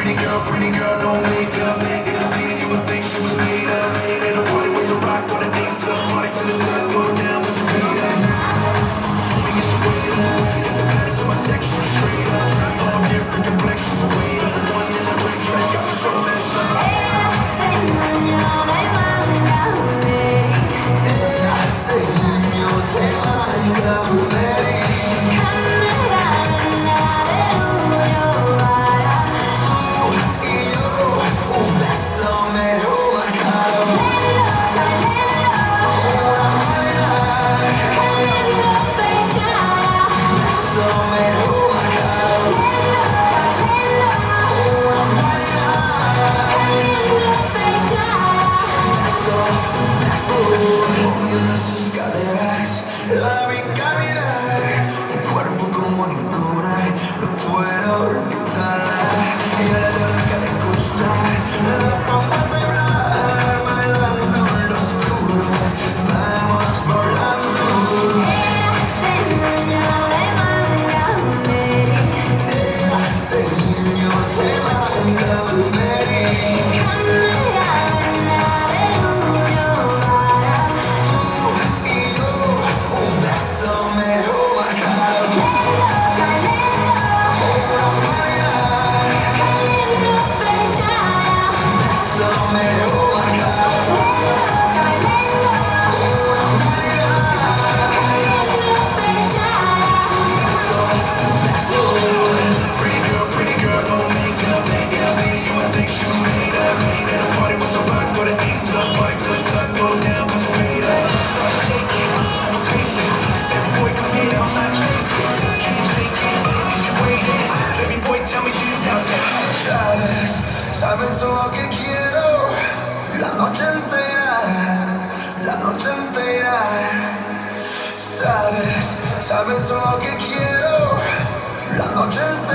pretty girl, no makeup. If I seen you would think she was made up. And the party was a rock or an ace up. Party till the sun go down was a beat up. Homie, it's a wait up. And the baddest of my section, straight up. All different complexions, a wait up. One in the red dress got me so messed up. La vi caminar, un cuerpo como ninguna, no puedo olvidarla. Ella la loca le gusta, la pongo a temblar, bailando en lo oscuro, vamos volando. Ese niño de Montgomery. Sabes lo que quiero, la noche entera. Sabes lo que quiero, la noche entera.